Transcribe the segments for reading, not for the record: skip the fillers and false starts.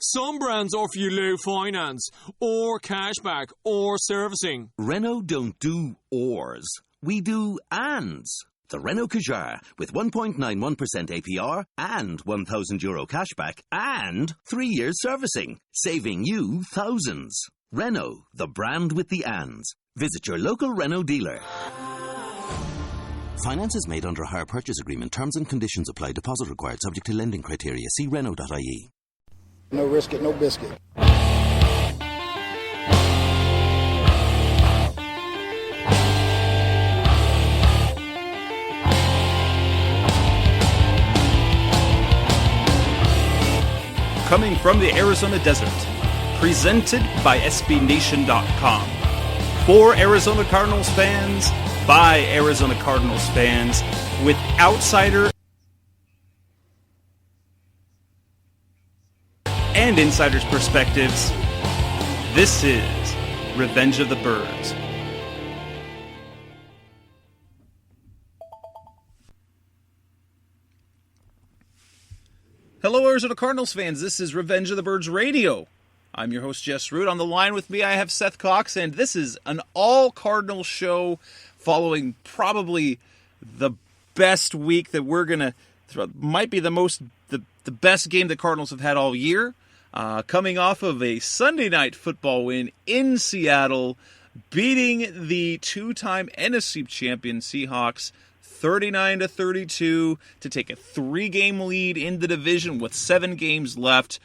Some brands offer you low finance, or cashback, or servicing. Renault don't do ors. We do ands. The Renault Kadjar with 1.91% APR and €1,000 cashback and 3 years servicing, saving you thousands. Renault, the brand with the ands. Visit your local Renault dealer. Finance is made under a hire purchase agreement. Terms and conditions apply. Deposit required. Subject to lending criteria. See Renault.ie. No risk it, no biscuit. Coming from the Arizona desert, presented by SBNation.com. For Arizona Cardinals fans, by Arizona Cardinals fans, with outsider and insiders' perspectives, this is Revenge of the Birds. Hello, Arizona Cardinals fans. This is Revenge of the Birds Radio. I'm your host, Jess. On the line with me, I have Seth Cox, and this is an all-Cardinals show following probably the best week that we're going to... might be the best game the Cardinals have had all year. Coming off of a Sunday night football win in Seattle, beating the two-time NFC champion Seahawks 39-32 to take a 3-game lead in the division with 7 games left,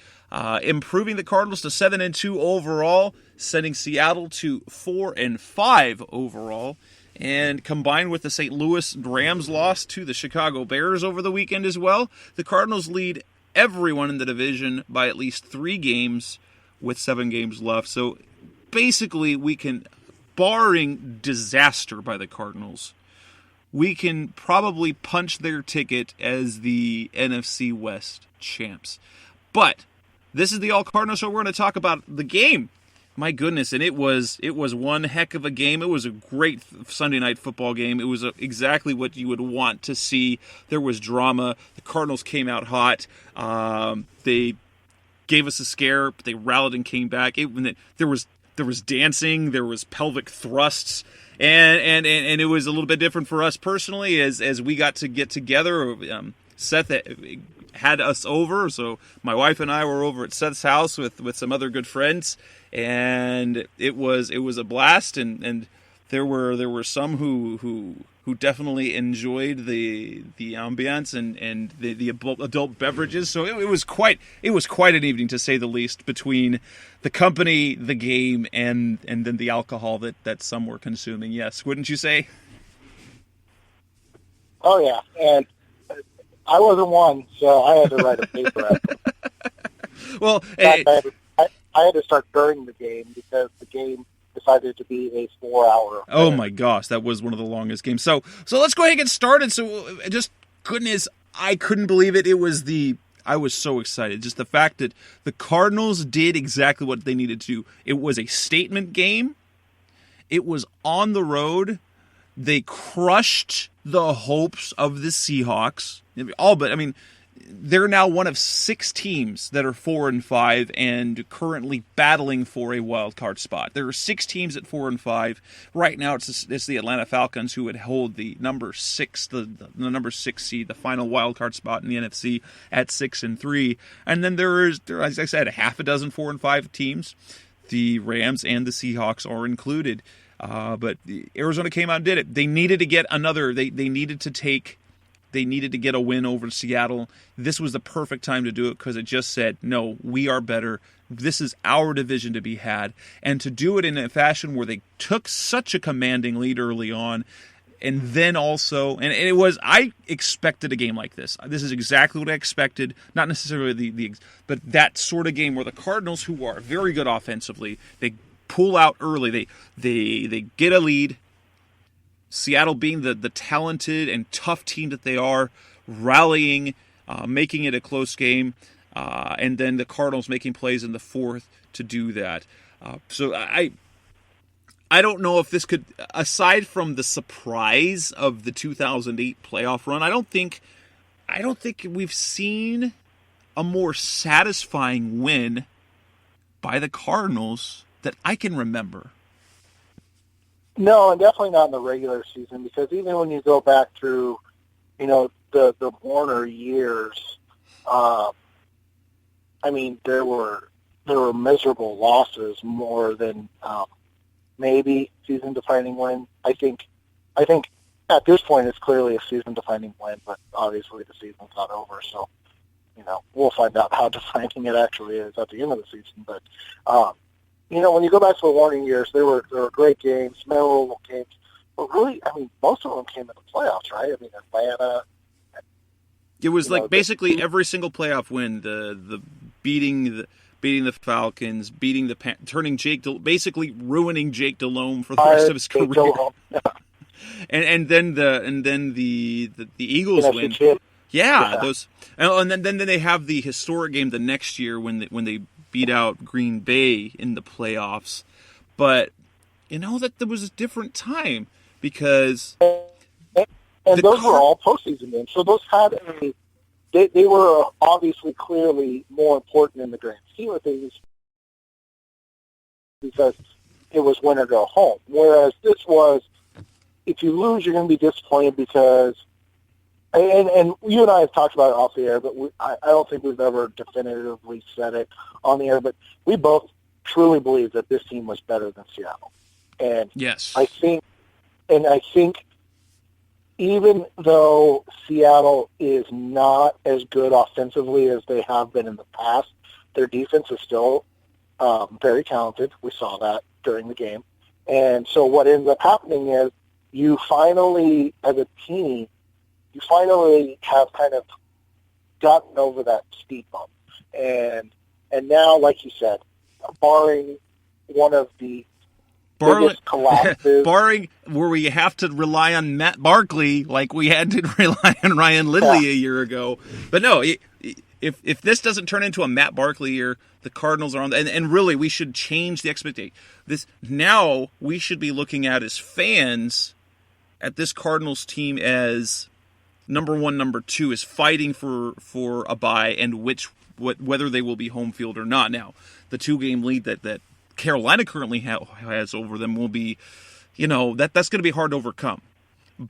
improving the Cardinals to 7-2 overall, sending Seattle to 4-5 overall. And combined with the St. Louis Rams loss to the Chicago Bears over the weekend as well, the Cardinals lead everyone in the division by at least 3 games with 7 games left. So basically, we can, barring disaster by the Cardinals, we can probably punch their ticket as the NFC West champs. But this is the All-Cardinals show. We're going to talk about the game. My goodness, and it was one heck of a game. It was a great Sunday night football game. It was exactly what you would want to see. There was drama. The Cardinals came out hot. They gave us a scare, but they rallied and came back. There was dancing. There was pelvic thrusts. And it was a little bit different for us personally as we got to get together. Seth had us over, so my wife and I were over at Seth's house with some other good friends, and it was a blast. And there were some who definitely enjoyed the ambiance and the adult beverages. So it was quite an evening, to say the least, between the company, the game, and then the alcohol that some were consuming. Yes, wouldn't you say? Oh, yeah. And I wasn't one, so I had to write a paper after. Well, I had to start during the game because the game decided to be a 4-hour. Oh my gosh, that was one of the longest games. So let's go ahead and get started. So just goodness, I couldn't believe it. I was so excited. Just the fact that the Cardinals did exactly what they needed to do. It was a statement game. It was on the road. They crushed the hopes of the Seahawks. They're now one of 6 teams that are 4-5 and currently battling for a wild card spot. There are 6 teams at 4-5. Right now, it's the Atlanta Falcons who would hold the number 6, the number 6 seed, the final wild card spot in the NFC at 6-3. And then there is, as I said, a half a dozen 4-5 teams. The Rams and the Seahawks are included. But Arizona came out and did it. They needed to get another. They needed to get a win over Seattle. This was the perfect time to do it because it just said, no, we are better. This is our division to be had. And to do it in a fashion where they took such a commanding lead early on, and then also, and it was, I expected a game like this. This is exactly what I expected. Not necessarily but that sort of game where the Cardinals, who are very good offensively, they pull out early. They get a lead. Seattle, being the talented and tough team that they are, rallying, making it a close game, and then the Cardinals making plays in the fourth to do that. So I don't know if this could, aside from the surprise of the 2008 playoff run, I don't think we've seen a more satisfying win by the Cardinals that I can remember. No, and definitely not in the regular season, because even when you go back through, the Warner years, there were miserable losses more than maybe season-defining win. I think at this point it's clearly a season-defining win, but obviously the season's not over, so we'll find out how defining it actually is at the end of the season. But when you go back to the Warner years, there were great games, memorable games, but really, most of them came in the playoffs, right? Atlanta. It was basically every single playoff win, the beating the Falcons, beating basically ruining Jake Delhomme for the rest of his career. Yeah. and then the Eagles win. Yeah, those, and then they have the historic game the next year when they beat out Green Bay in the playoffs. But that there was a different time because those were all postseason games. So those had they were obviously clearly more important in the grand scheme of things because it was win or go home. Whereas this was, if you lose, you're going to be disappointed because, and you and I have talked about it off the air, but I don't think we've ever definitively said it on the air, but we both truly believe that this team was better than Seattle. And yes, I think even though Seattle is not as good offensively as they have been in the past, their defense is still very talented. We saw that during the game. And so what ends up happening is you finally, as a team, have kind of gotten over that speed bump. And now, like you said, barring one of the biggest collapses. Barring where we have to rely on Matt Barkley like we had to rely on Ryan Lindley a year ago. But no, if this doesn't turn into a Matt Barkley year, the Cardinals are on and really we should change the expectation. Now we should be looking at as fans at this Cardinals team as number one, number two is fighting for a bye and whether they will be home field or not. Now, the 2-game lead that Carolina currently has over them will be, that's going to be hard to overcome.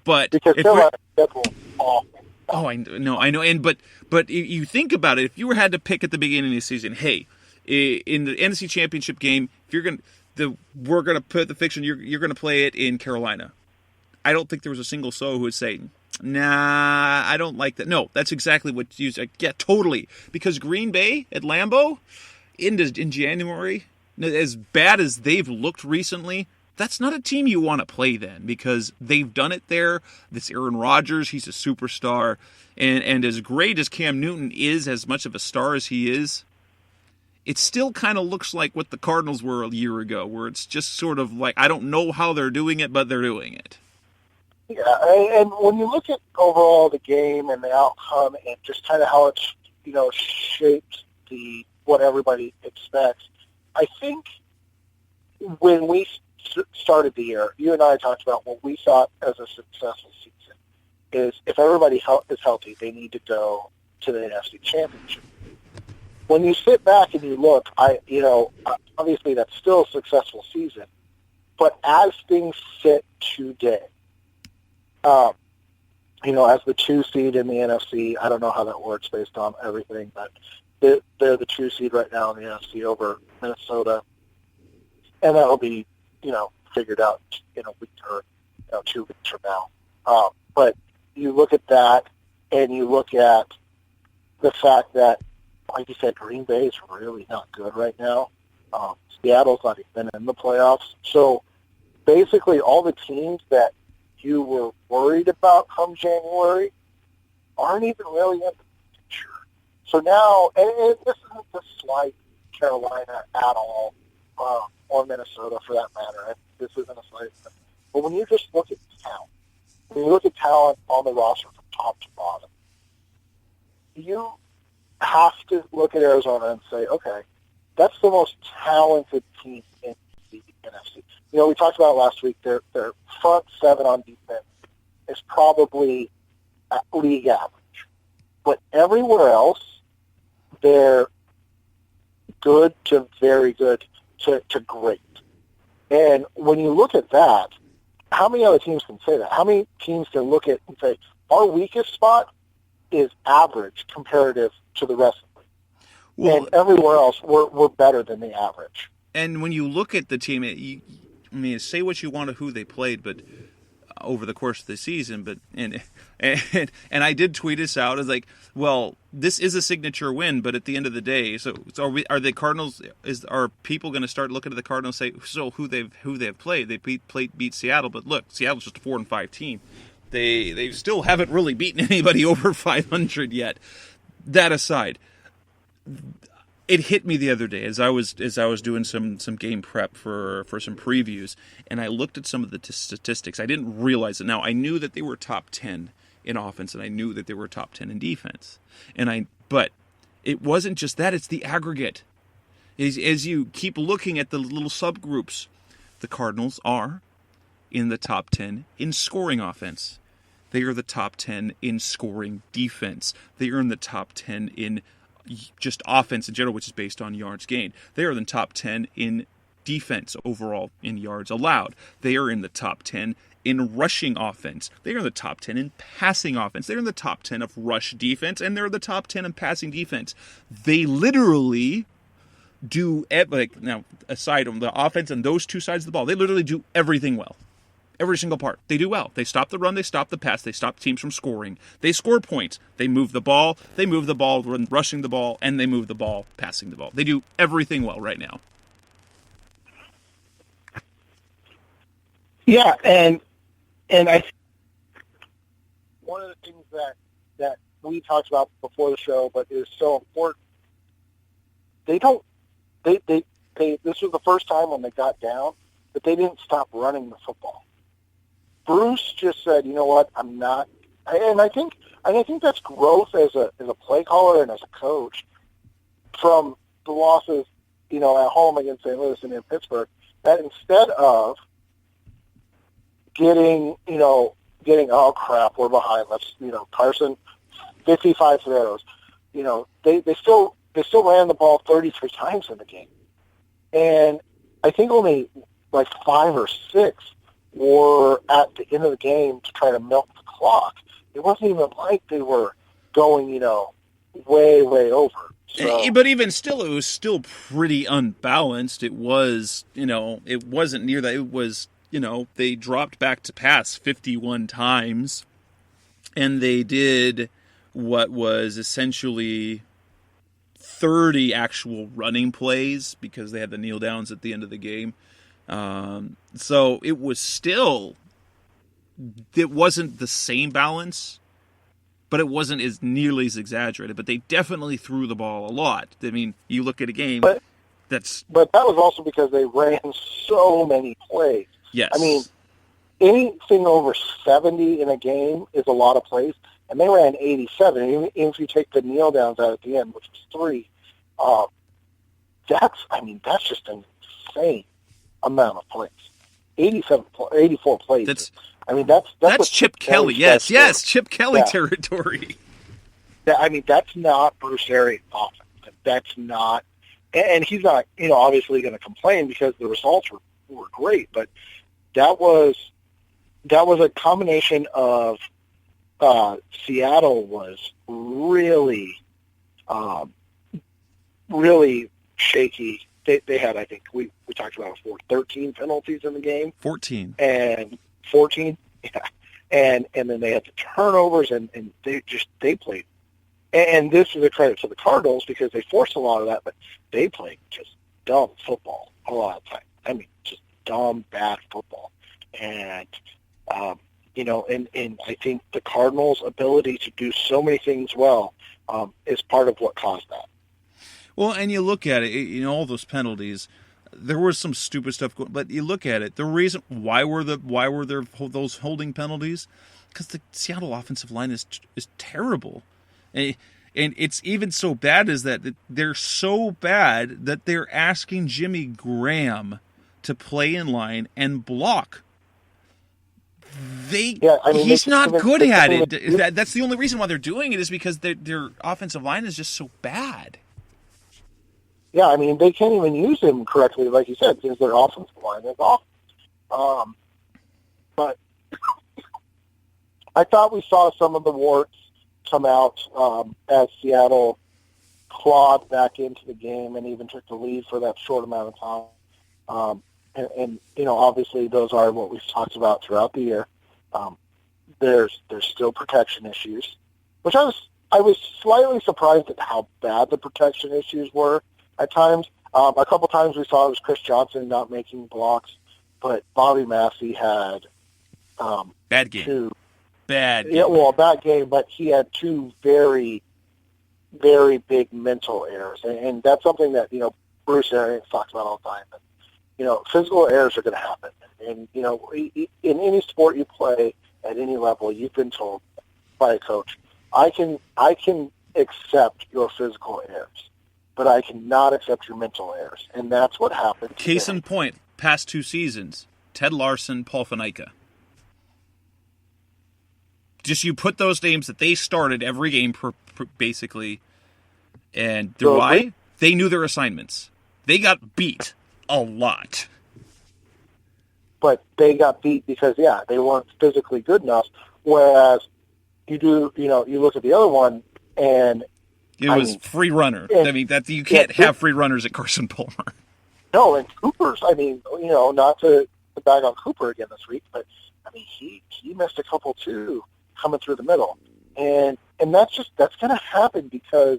But because Carolina schedule is awful. Oh, I know, and but you think about it. If you had to pick at the beginning of the season, hey, in the NFC Championship game, if we're going to put the fiction, you're going to play it in Carolina. I don't think there was a single soul who would say, nah, I don't like that. No, that's exactly what you said. Yeah, totally. Because Green Bay at Lambeau in January, as bad as they've looked recently, that's not a team you want to play then because they've done it there. This Aaron Rodgers, he's a superstar. And as great as Cam Newton is, as much of a star as he is, it still kind of looks like what the Cardinals were a year ago, where it's just sort of like, I don't know how they're doing it, but they're doing it. Yeah, and when you look at overall the game and the outcome and just kind of how it's, shaped what everybody expects, I think when we started the year, you and I talked about what we thought as a successful season is if everybody is healthy, they need to go to the NFC Championship. When you sit back and you look, obviously that's still a successful season, but as things sit today, as the 2 seed in the NFC, I don't know how that works based on everything, but they're the 2 seed right now in the NFC over Minnesota, and that'll be, figured out in a week or 2 weeks from now. But you look at that, and you look at the fact that, like you said, Green Bay is really not good right now. Seattle's not even in the playoffs. So basically all the teams that you were worried about come January aren't even really in the picture. So now, and this isn't to slight Carolina at all, or Minnesota for that matter. This isn't a slight. But when you just look at talent, when you look at talent on the roster from top to bottom, you have to look at Arizona and say, okay, that's the most talented team in the NFC. We talked about last week, their front 7 on defense is probably at league average. But everywhere else, they're good to very good to great. And when you look at that, how many other teams can say that? How many teams can look at and say, our weakest spot is average comparative to the rest of them? Well, and everywhere else, we're better than the average. And when you look at the team, say what you want of who they played, but over the course of the season, but and I did tweet this out as like, well, this is a signature win, but at the end of the day, so are the Cardinals? Are people going to start looking at the Cardinals and say, so who they've played? They beat Seattle, but look, Seattle's just a 4-5 team. They still haven't really beaten anybody over 500 yet. That aside, it hit me the other day as I was doing some game prep for some previews, and I looked at some of the statistics. I didn't realize it. Now, I knew that they were top 10 in offense, and I knew that they were top 10 in defense. But it wasn't just that; it's the aggregate. As you keep looking at the little subgroups, the Cardinals are in the top 10 in scoring offense. They are the top 10 in scoring defense. They are in the top 10 in just offense in general, which is based on yards gained. They are in the top 10 in defense overall in yards allowed. They are in the top 10 in rushing offense. They are in the top 10 in passing offense. They're in the top 10 of rush defense, and they're the top 10 in passing defense. They literally do, now aside from the offense and those two sides of the ball, they literally do everything well. Every single part. They do well. They stop the run. They stop the pass. They stop teams from scoring. They score points. They move the ball. They move the ball rushing the ball, and they move the ball passing the ball. They do everything well right now. Yeah, and I one of the things that we talked about before the show, but is so important. They this was the first time when they got down that they didn't stop running the football. Bruce just said, you know what, I'm not, and I think that's growth as a play caller and as a coach from the losses, at home against St. Louis and in Pittsburgh, that instead of getting, oh crap, we're behind, let's, Carson, 55 throws, they still ran the ball 33 times in the game. And I think only like 5 or 6 were at the end of the game to try to milk the clock. It wasn't even like they were going, way, way over. So, but even still, it was still pretty unbalanced. It was, it wasn't near that. It was, they dropped back to pass 51 times, and they did what was essentially 30 actual running plays because they had the kneel downs at the end of the game. So it was still, it wasn't the same balance, but it wasn't as nearly as exaggerated. But they definitely threw the ball a lot. I mean, you look at a game but that was also because they ran so many plays. Yes. I mean, anything over 70 in a game is a lot of plays, and they ran 87. Even if you take the kneel downs out at the end, which was 3, that's just an insane amount of plays. 84 plays. That's Chip Kelly. Yes, Chip Kelly territory. That's not Bruce Arians' offense. That's not, and he's not, obviously going to complain because the results were great. But that was a combination of Seattle was really, really shaky. They had, I think, we talked about it before, 13 penalties in the game. 14. And 14, yeah. And then they had the turnovers, and they played. And this is a credit to the Cardinals because they forced a lot of that, but they played just dumb football a lot of the time. Just dumb, bad football. And, and I think the Cardinals' ability to do so many things well is part of what caused that. Well, and you look at it, all those penalties, there was some stupid stuff going, but you look at it, the reason why were there those holding penalties? Because the Seattle offensive line is terrible. And it's even so bad as that they're so bad that they're asking Jimmy Graham to play in line and block. He's not good at it. That's the only reason why they're doing it is because their offensive line is just so bad. Yeah, I mean, they can't even use him correctly, like you said, because their offensive line is off. But I thought we saw some of the warts come out as Seattle clawed back into the game and even took the lead for that short amount of time. And obviously those are what we've talked about throughout the year. There's still protection issues, which I was slightly surprised at how bad the protection issues were at times. A couple times we saw it was Chris Johnson not making blocks, but Bobby Massey had bad game. Bad game. Yeah, well, a bad game, but he had two very, very big mental errors, and that's something that Bruce Arians talks about all the time. Physical errors are going to happen, and in any sport you play at any level, you've been told by a coach, I can accept your physical errors, but I cannot accept your mental errors, and that's what happened. Case in point, past 2 seasons, Ted Larson, Paul Fenica. Just you put those names that they started every game basically, and why? They knew their assignments. They got beat a lot. But they got beat because, they weren't physically good enough, whereas you look at the other one, and it was free runner. You can't have free runners at Carson Palmer. No, and Cooper's, not to bag on Cooper again this week, but, he missed a couple, too, coming through the middle. And that's going to happen because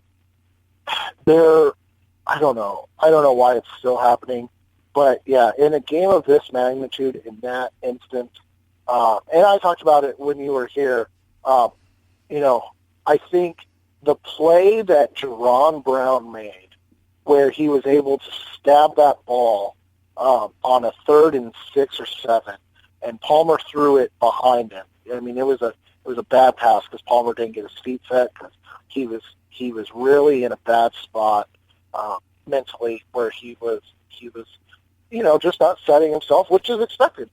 I don't know why it's still happening. But, in a game of this magnitude, in that instance, and I talked about it when you were here, I think the play that Jerron Brown made, where he was able to stab that ball on a 3rd and 6 or 7, and Palmer threw it behind him. It was a bad pass because Palmer didn't get his feet set because he was really in a bad spot mentally, where he was just not setting himself, which is expected.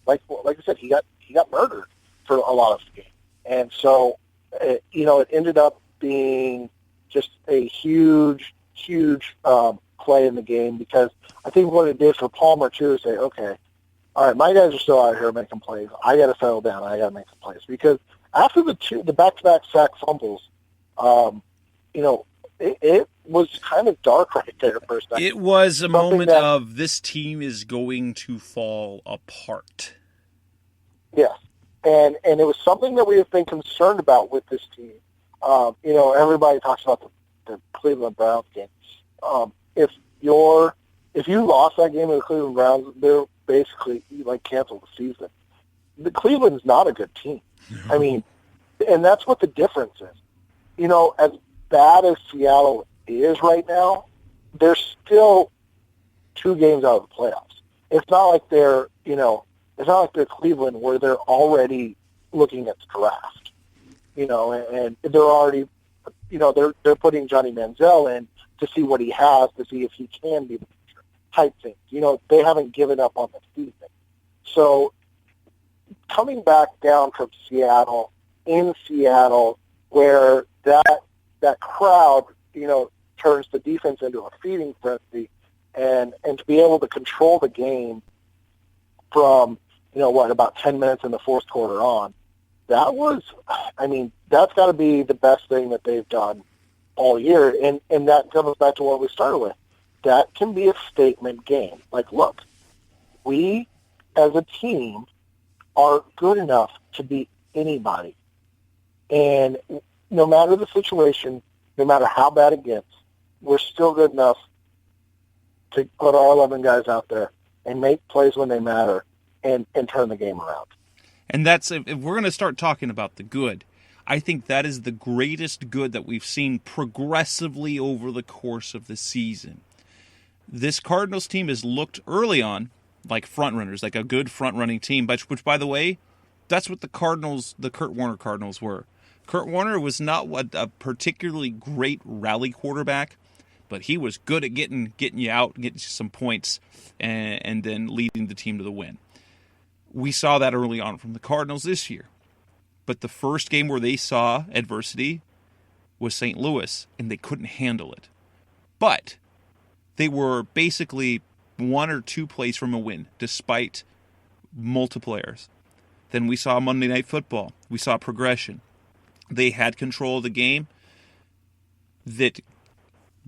Like I said, he got murdered for a lot of the game, and so it ended up being just a huge play in the game, because I think what it did for Palmer too is say, okay, all right, my guys are still out here making plays. I got to settle down. I got to make some plays, because after the back-to-back sack fumbles, it was kind of dark right there for a second. It was a moment of this team is going to fall apart. Yes, and it was something that we have been concerned about with this team. Everybody talks about the Cleveland Browns game. If you lost that game to the Cleveland Browns, they're basically canceled the season. The Cleveland's not a good team. And that's what the difference is. As bad as Seattle is right now, they're still 2 games out of the playoffs. It's not like they're Cleveland, where they're already looking at the draft. And they're already, they're putting Johnny Manziel in to see what he has, to see if he can be the future type thing. They haven't given up on the season. So coming back down from Seattle, in Seattle, where that crowd, turns the defense into a feeding frenzy, and to be able to control the game from, about 10 minutes in the fourth quarter on, that's got to be the best thing that they've done all year. And that comes back to what we started with. That can be a statement game. Look, we as a team are good enough to beat anybody. And no matter the situation, no matter how bad it gets, we're still good enough to put our 11 guys out there and make plays when they matter and turn the game around. And that's, if we're going to start talking about the good, I think that is the greatest good that we've seen progressively over the course of the season. This Cardinals team has looked early on like front runners, like a good front running team, which by the way, that's what the Kurt Warner Cardinals were. Kurt Warner was not a particularly great rally quarterback, but he was good at getting you out, getting you some points, and then leading the team to the win. We saw that early on from the Cardinals this year. But the first game where they saw adversity was St. Louis, and they couldn't handle it. But They were basically 1 or 2 plays from a win, despite multipliers. Then we saw Monday Night Football. We saw progression. They had control of the game that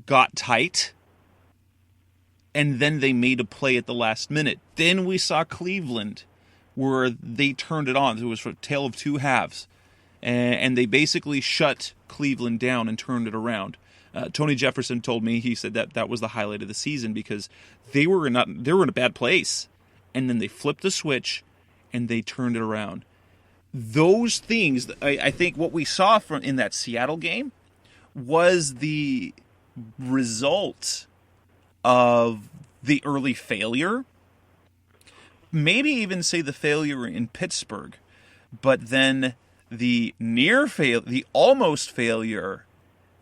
got tight, and then they made a play at the last minute. Then we saw Cleveland, where they turned it on. It was a tale of two halves, and they basically shut Cleveland down and turned it around. Tony Jefferson told me, he said that was the highlight of the season because they were in a bad place, and then they flipped the switch and they turned it around. Those things, I think, what we saw in that Seattle game was the result of the early failure. Maybe even say the failure in Pittsburgh, but then the the almost failure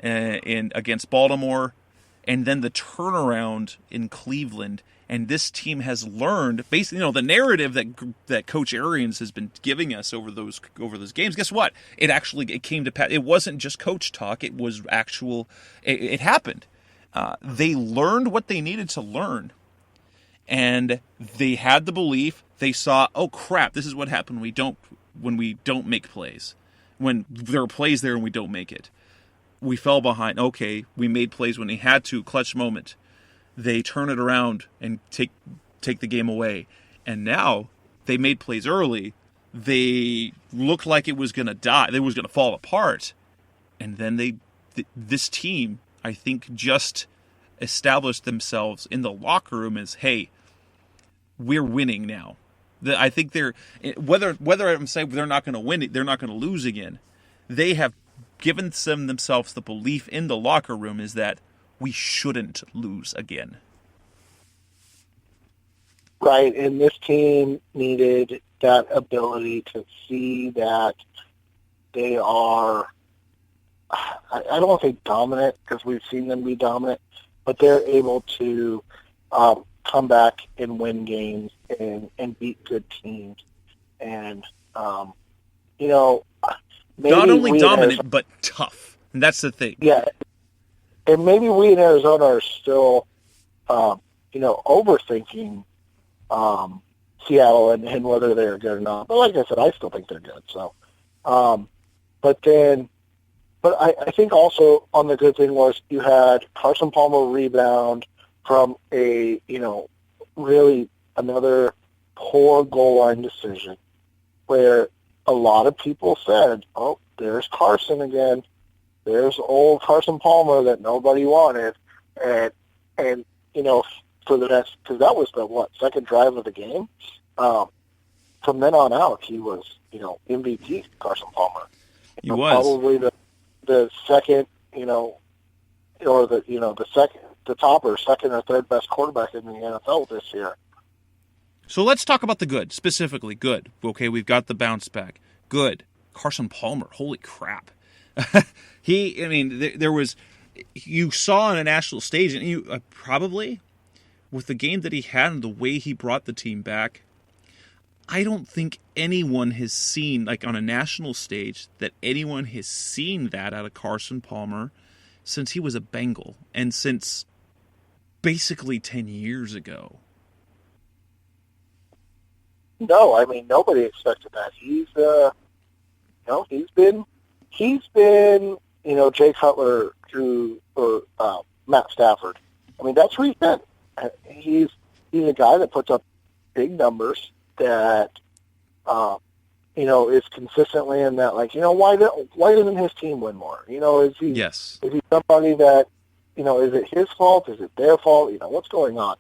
against Baltimore, and then the turnaround in Cleveland. And this team has learned, basically, the narrative that Coach Arians has been giving us over those games. Guess what? It came to pass. It wasn't just coach talk. It was actual. It happened. They learned what they needed to learn, and they had the belief. They saw, oh crap, this is what happened when we don't make plays. When there are plays there and we don't make it, we fell behind. Okay, we made plays when they had to. Clutch moment. They turn it around and take the game away. And now they made plays early. They looked like it was going to die. It was going to fall apart. And then this team, I think, just established themselves in the locker room as, hey, we're winning now. I think whether I'm saying they're not going to win it, they're not going to lose again. They have given themselves the belief in the locker room is that we shouldn't lose again. Right, and this team needed that ability to see that they are, I don't want to say dominant, because we've seen them be dominant, but they're able to come back and win games and beat good teams. And, maybe not only dominant, but tough. And that's the thing. Yeah. And maybe we in Arizona are still, overthinking Seattle and whether they're good or not. But like I said, I still think they're good. So, but I think also on the good thing was you had Carson Palmer rebound from a, really another poor goal line decision where a lot of people said, oh, there's Carson again. There's old Carson Palmer that nobody wanted. And for the next, because that was the, second drive of the game. From then on out, he was, MVP Carson Palmer. He was. Probably the second, or the top or second or third best quarterback in the NFL this year. So let's talk about the good, specifically good. Okay, we've got the bounce back. Good. Carson Palmer, holy crap. There was, you saw on a national stage, and you probably, with the game that he had and the way he brought the team back, I don't think anyone has seen, like on a national stage, that anyone has seen that out of Carson Palmer since he was a Bengal and since basically 10 years ago. No, nobody expected that. He's been, Jay Cutler or Matt Stafford. That's where he's been. He's a guy that puts up big numbers that, is consistently in that, why doesn't his team win more? Is he somebody that, is it his fault? Is it their fault? What's going on?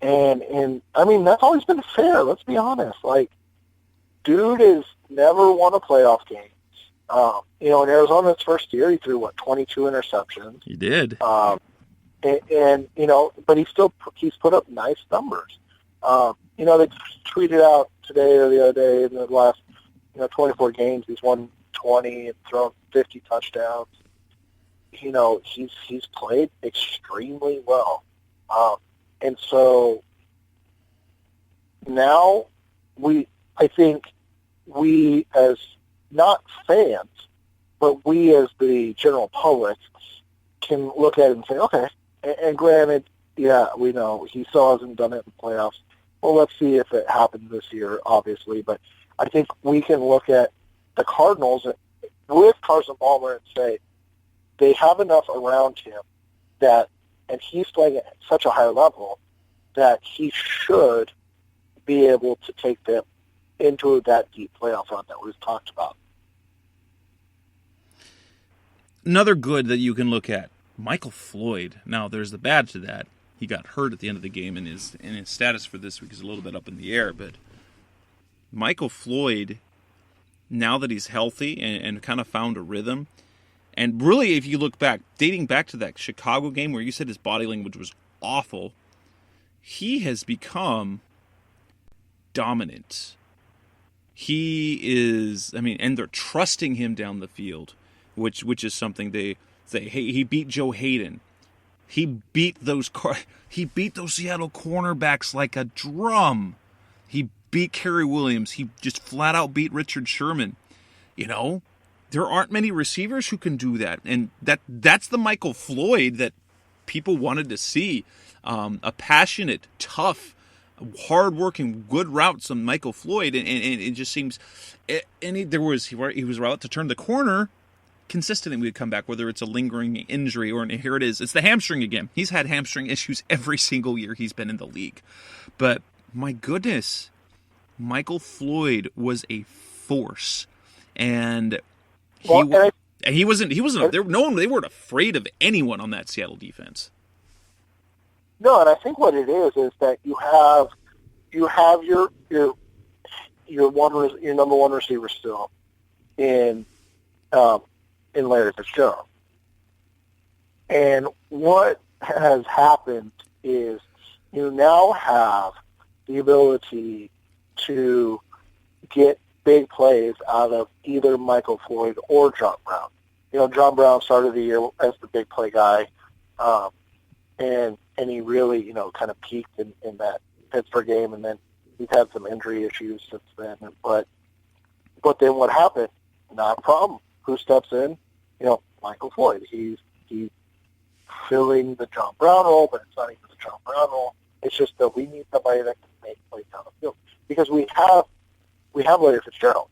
And that's always been fair. Let's be honest. Dude has never won a playoff game. In Arizona's first year, he threw 22 interceptions. He did. But he's put up nice numbers. They tweeted out today or the other day in the last, 24 games, he's won 20 and thrown 50 touchdowns. He's played extremely well. And so now I think we as not fans, but we as the general public can look at it and say, okay, and granted, Yeah, we know. He still hasn't done it in the playoffs. Well, let's see if it happens this year, obviously. But I think we can look at the Cardinals with Carson Palmer and say they have enough around him that, and he's playing at such a high level, that he should be able to take them into that deep playoff run that we've talked about. Another good that you can look at, Michael Floyd. Now, there's the bad to that. He got hurt at the end of the game, and his status for this week is a little bit up in the air. But Michael Floyd, now that he's healthy and kind of found a rhythm, and really, if you look back, dating back to that Chicago game where you said his body language was awful, he has become dominant. He is, and they're trusting him down the field, which is something they say. Hey, he beat Joe Hayden. He beat those Seattle cornerbacks like a drum. He beat Kerry Williams. He just flat out beat Richard Sherman. There aren't many receivers who can do that, and that's the Michael Floyd that people wanted to see. A passionate, tough, hard-working, good routes on Michael Floyd, and it just seems, he was about to turn the corner. Consistently we would come back, whether it's a lingering injury or here it is. It's the hamstring again. He's had hamstring issues every single year he's been in the league. But my goodness, Michael Floyd was a force, and he wasn't. They weren't afraid of anyone on that Seattle defense. No, and I think what it is that you have your number one receiver still in Larry Fitzgerald. And what has happened is you now have the ability to get big plays out of either Michael Floyd or John Brown. John Brown started the year as the big play guy, and he really, kind of peaked in that Pittsburgh game, and then he's had some injury issues since then. But then what happened? Not a problem. Who steps in? Michael Floyd. He's filling the John Brown role, but it's not even the John Brown role. It's just that we need somebody that can make plays down the field, because we have Larry Fitzgerald.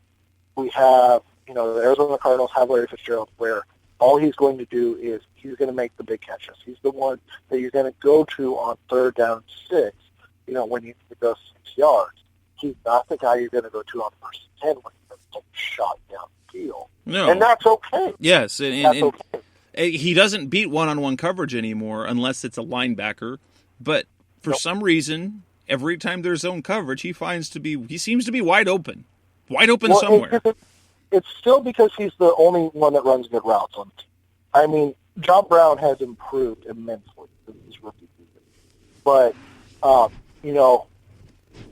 We have, the Arizona Cardinals have Larry Fitzgerald, where all he's going to do is he's going to make the big catches. He's the one that you're going to go to on 3rd down 6, when you need to go 6 yards. He's not the guy you're going to go to on 1st and 10 when you're going to take a shot down the field. No. And that's okay. Yes, that's okay. He doesn't beat one-on-one coverage anymore unless it's a linebacker. But for some reason, every time there's zone coverage, he seems to be wide open somewhere. It's still because he's the only one that runs good routes on the team. John Brown has improved immensely since his rookie season. But,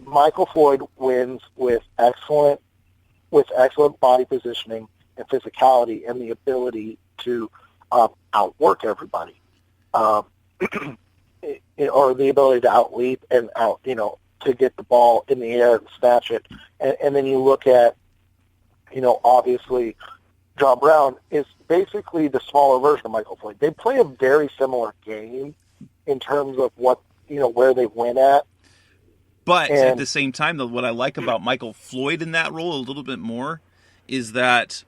Michael Floyd wins with excellent body positioning and physicality and the ability to outwork everybody, or the ability to outleap and to get the ball in the air and snatch it. And then you look at, obviously John Brown is basically the smaller version of Michael Floyd. They play a very similar game in terms of where they win at. But at the same time, though, what I like about Michael Floyd in that role a little bit more is that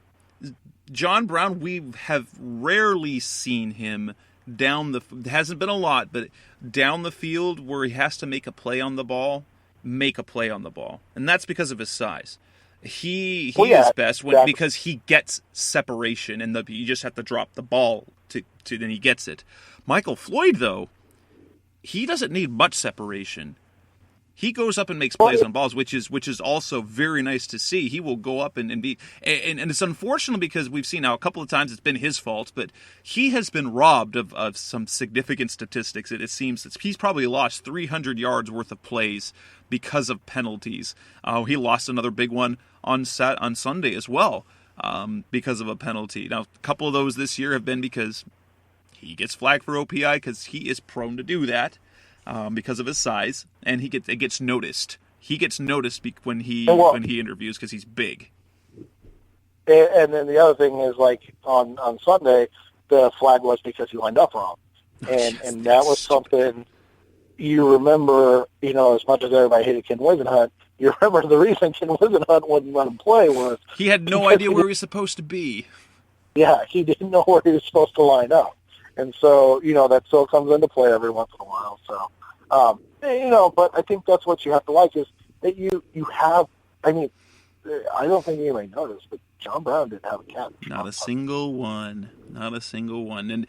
John Brown, we have rarely seen him hasn't been a lot, but down the field where he has to make a play on the ball. And that's because of his size. He is best because he gets separation, and you just have to drop the ball to then he gets it. Michael Floyd, though, he doesn't need much separation. He goes up and makes plays on balls, which is also very nice to see. He will go up and be, and it's unfortunate because we've seen now a couple of times it's been his fault, but he has been robbed of some significant statistics. It seems that he's probably lost 300 yards worth of plays because of penalties. He lost another big one on Sunday as well because of a penalty. Now, a couple of those this year have been because he gets flagged for OPI because he is prone to do that. Because of his size, and it gets noticed. He gets noticed when he interviews because he's big. And then the other thing is, like on Sunday, the flag was because he lined up wrong, and that was something you remember, as much as everybody hated Ken Wisenhunt, you remember the reason Ken Wisenhunt wouldn't let him play was he had no idea where he was supposed to be. Yeah, he didn't know where he was supposed to line up. And so, that still comes into play every once in a while. So, but I think that's what you have to like is that you have, I don't think anybody noticed, but John Brown didn't have a catch. Not a single one. Not a single one. And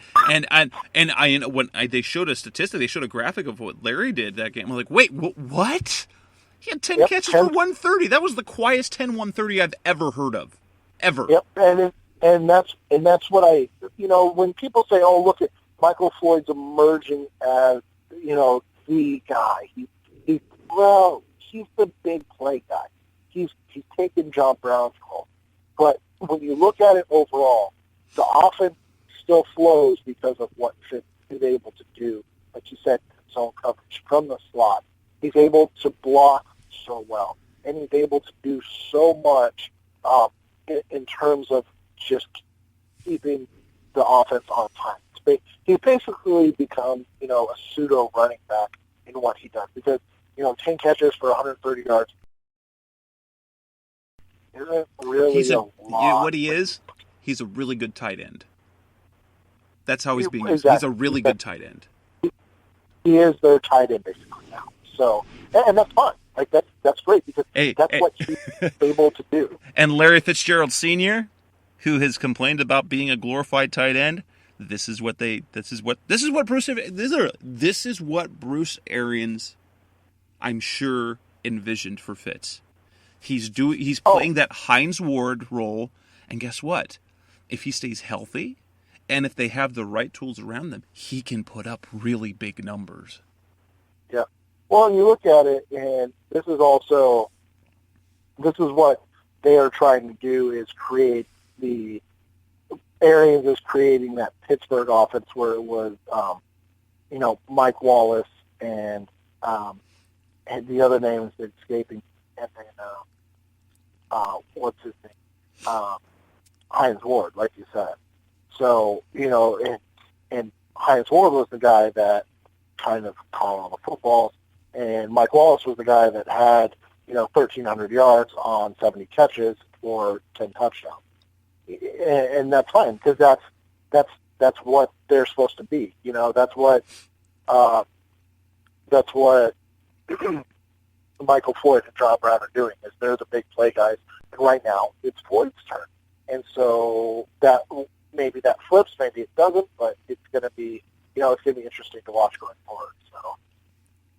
when they showed a statistic, they showed a graphic of what Larry did that game. I'm like, wait, what? He had 10 catches for 130. That was the quietest 10-130 I've ever heard of. Ever. Yep, and that's what I, when people say, oh, look at Michael Floyd's emerging as, the guy. He's the big play guy. He's taken John Brown's role. But when you look at it overall, the offense still flows because of what Fitz is able to do. Like you said, zone coverage from the slot. He's able to block so well, and he's able to do so much in terms of just keeping the offense on time. He's basically become, a pseudo running back in what he does because, 10 catches for 130 yards isn't really a lot. You know what he is? He's a really good tight end. That's how he's being used. Exactly. He's a really good tight end. He is their tight end basically now. So, and that's fine. Like that's great because that's what he's able to do. And Larry Fitzgerald Sr., who has complained about being a glorified tight end, this is what Bruce Arians, I'm sure, envisioned for Fitz. He's playing that Hines Ward role, and guess what? If he stays healthy, and if they have the right tools around them, he can put up really big numbers. Yeah. Well, you look at it, and this is what they are trying to do is create Arians is creating that Pittsburgh offense where it was, Mike Wallace and the other name is escaping, and then what's his name? Hines Ward, like you said. So, and Hines Ward was the guy that kind of caught all the footballs, and Mike Wallace was the guy that had, 1,300 yards on 70 catches for 10 touchdowns. And that's fine because that's what they're supposed to be. That's what Michael Floyd and John Brown are doing. Is they're the big play guys. And right now, it's Floyd's turn, and so that maybe that flips, maybe it doesn't, but it's going to be interesting to watch going forward. So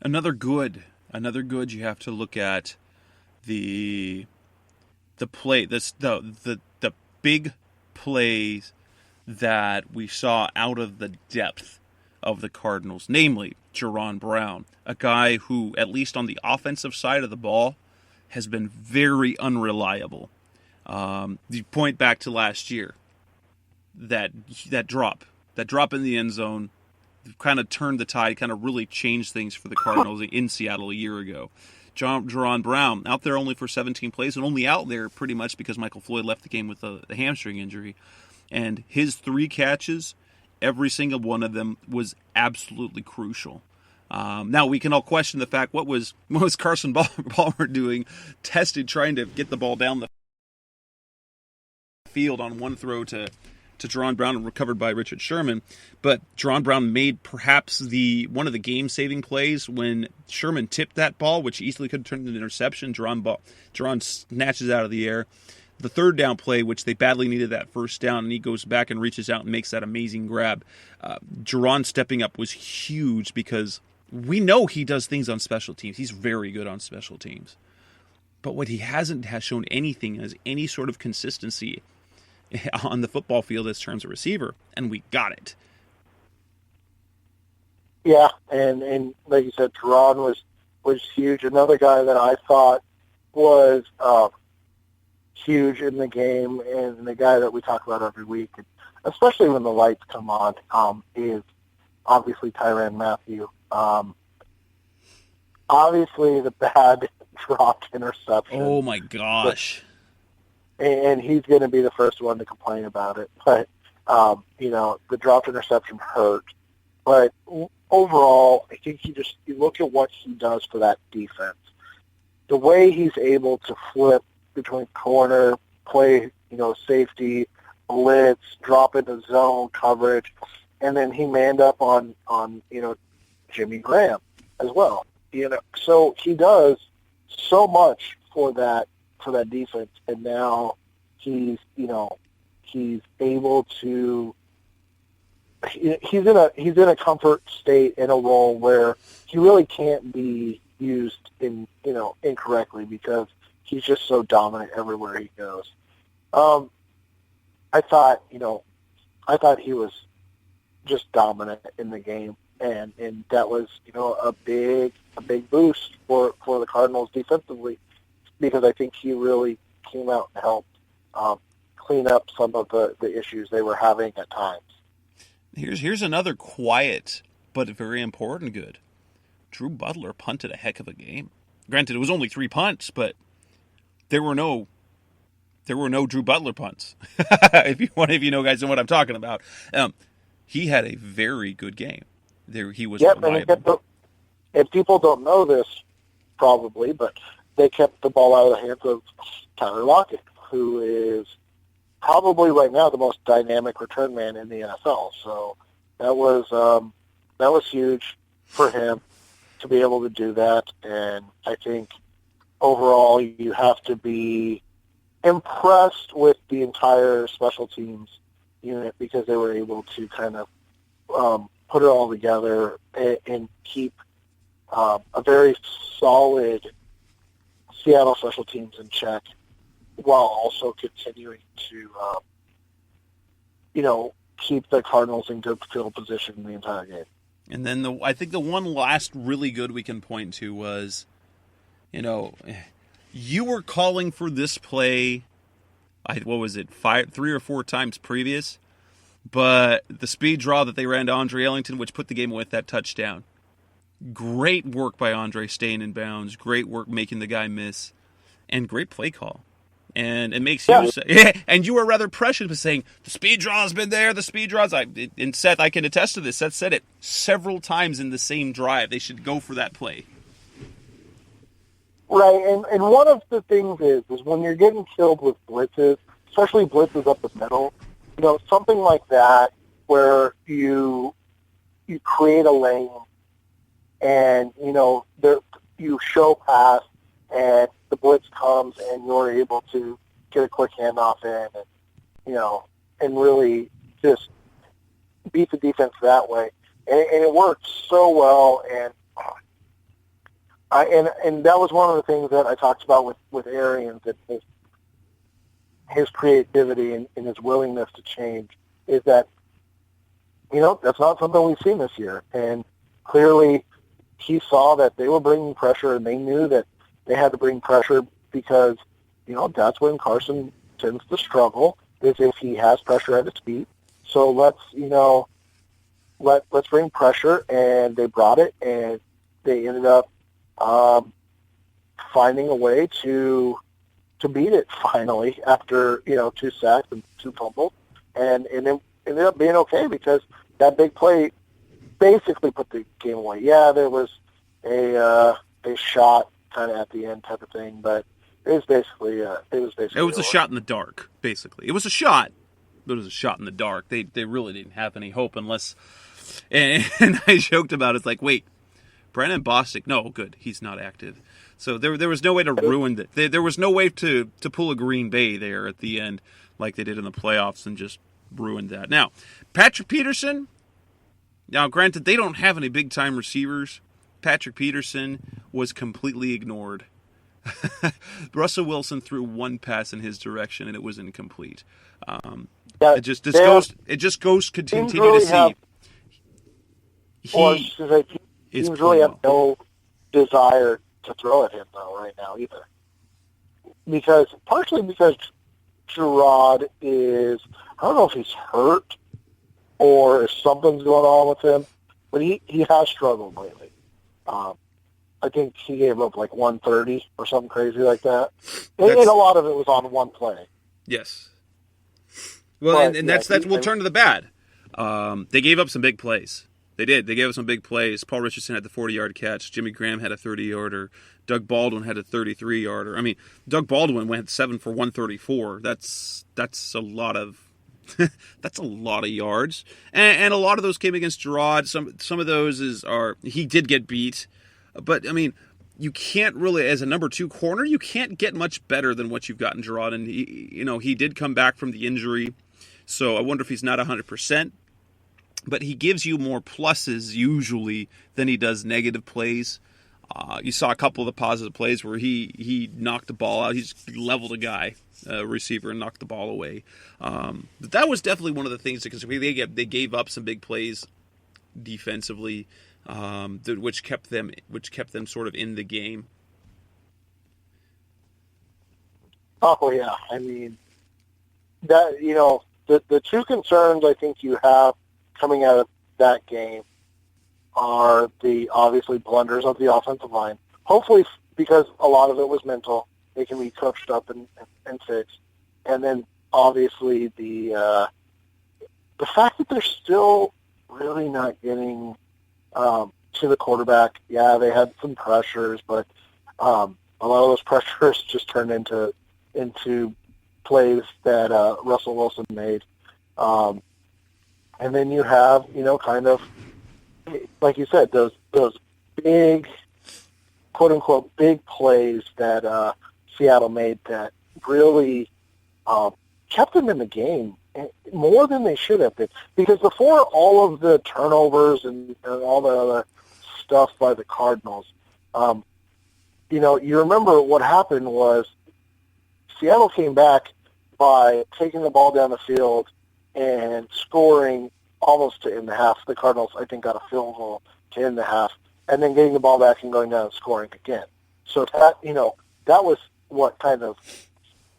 another good you have to look at the play the big plays that we saw out of the depth of the Cardinals, namely Jerron Brown, a guy who, at least on the offensive side of the ball, has been very unreliable. You point back to last year, that drop in the end zone kind of turned the tide, kind of really changed things for the Cardinals in Seattle a year ago. Jerron Brown, out there only for 17 plays, and only out there pretty much because Michael Floyd left the game with a hamstring injury. And his 3 catches, every single one of them was absolutely crucial. Now, we can all question the fact, what was Carson Palmer doing, trying to get the ball down the field on one throw to Jerron Brown and recovered by Richard Sherman. But Jerron Brown made perhaps one of the game-saving plays when Sherman tipped that ball, which easily could have turned into an interception. Jerron snatches it out of the air. The third down play, which they badly needed that first down, and he goes back and reaches out and makes that amazing grab. Jerron stepping up was huge because we know he does things on special teams. He's very good on special teams. But what he hasn't shown anything is any sort of consistency on the football field as terms of receiver, and we got it. Yeah, and like you said, Jerron was huge. Another guy that I thought was huge in the game, and the guy that we talk about every week, especially when the lights come on, is obviously Tyrann Mathieu. Obviously, the bad dropped interception. Oh my gosh! And he's going to be the first one to complain about it. But the dropped interception hurt. But overall, I think you look at what he does for that defense. The way he's able to flip between corner, play, safety, blitz, drop into zone coverage, and then he manned up on Jimmy Graham as well. So he does so much for that defense, and now he's able to. He's in a comfort state in a role where he really can't be used incorrectly because he's just so dominant everywhere he goes. I thought he was just dominant in the game, and that was a big boost for the Cardinals defensively, because I think he really came out and helped clean up some of the issues they were having at times. Here's another quiet but very important good. Drew Butler punted a heck of a game. Granted, it was only 3 punts, but there were no Drew Butler punts. if you know guys know what I'm talking about. He had a very good game. He was reliable. And people don't know this probably, but they kept the ball out of the hands of Tyler Lockett, who is probably right now the most dynamic return man in the NFL. So that was huge for him to be able to do that. And I think overall you have to be impressed with the entire special teams unit, because they were able to kind of put it all together and keep a very solid Seattle special teams in check, while also continuing to, keep the Cardinals in good field position the entire game. And then I think the one last really good we can point to was, you were calling for this play, what was it, 3 or 4 times previous, but the speed draw that they ran to Andre Ellington, which put the game away with that touchdown. Great work by Andre staying in bounds, great work making the guy miss, and great play call. And it makes you say, and you were rather prescient with saying, the speed draw has been there, the speed draws. And Seth, I can attest to this. Seth said it several times in the same drive. They should go for that play. Right, and one of the things is when you're getting killed with blitzes, especially blitzes up the middle, something like that where you create a lane and, you show pass and the blitz comes and you're able to get a quick handoff in and really just beat the defense that way. And it worked so well, and that was one of the things that I talked about with Arians, that his creativity and his willingness to change is that, that's not something we've seen this year. And clearly he saw that they were bringing pressure, and they knew that they had to bring pressure because, that's when Carson tends to struggle, is if he has pressure at his feet. So let's bring pressure, and they brought it, and they ended up finding a way to beat it finally after 2 sacks and 2 fumbles, and it ended up being okay because that big play basically put the game away. Yeah, there was a shot kind of at the end type of thing, but it was basically a shot in the dark. Basically, it was a shot, but it was a shot in the dark. They really didn't have any hope unless. And I joked about it. It's like, wait, Brandon Bostic? No, good, he's not active. So there was no way to ruin it. There was no way to pull a Green Bay there at the end like they did in the playoffs and just ruin that. Now, Patrick Peterson. Now, granted, they don't have any big-time receivers. Patrick Peterson was completely ignored. Russell Wilson threw 1 pass in his direction, and it was incomplete. It just goes continue to see. Teams really have no desire to throw at him, though, right now, either. Partially because Gerard is, I don't know if he's hurt or if something's going on with him, but he has struggled lately. I think he gave up like 130 or something crazy like that. And a lot of it was on one play. Yes. Well, but, and that's we'll turn to the bad. They gave up some big plays. They did. They gave us some big plays. Paul Richardson had the 40-yard catch. Jimmy Graham had a 30-yarder. Doug Baldwin had a 33-yarder. I mean, Doug Baldwin went 7 for 134. That's a lot of that's a lot of yards, and a lot of those came against Gerard. Some of those he did get beat, but I mean, you can't really, as a number 2 corner, you can't get much better than what you've got in Gerard. And he did come back from the injury, so I wonder if he's not 100%. But he gives you more pluses usually than he does negative plays. You saw a couple of the positive plays where he knocked the ball out. He just leveled a guy, receiver, and knocked the ball away. But that was definitely one of the things, because they gave up some big plays defensively, which kept them sort of in the game. Oh yeah, I mean that the two concerns I think you have coming out of that game are the obviously blunders of the offensive line. Hopefully, because a lot of it was mental, they can be coached up and fixed. And then obviously the fact that they're still really not getting to the quarterback. Yeah, they had some pressures, but a lot of those pressures just turned into plays that Russell Wilson made. And then you have, kind of, like you said, those big, quote-unquote, big plays that Seattle made that really kept them in the game more than they should have been. Because before all of the turnovers and all the other stuff by the Cardinals, you remember what happened was Seattle came back by taking the ball down the field and scoring almost to end the half. The Cardinals, I think, got a field goal to end the half, and then getting the ball back and going down and scoring again. So that was what kind of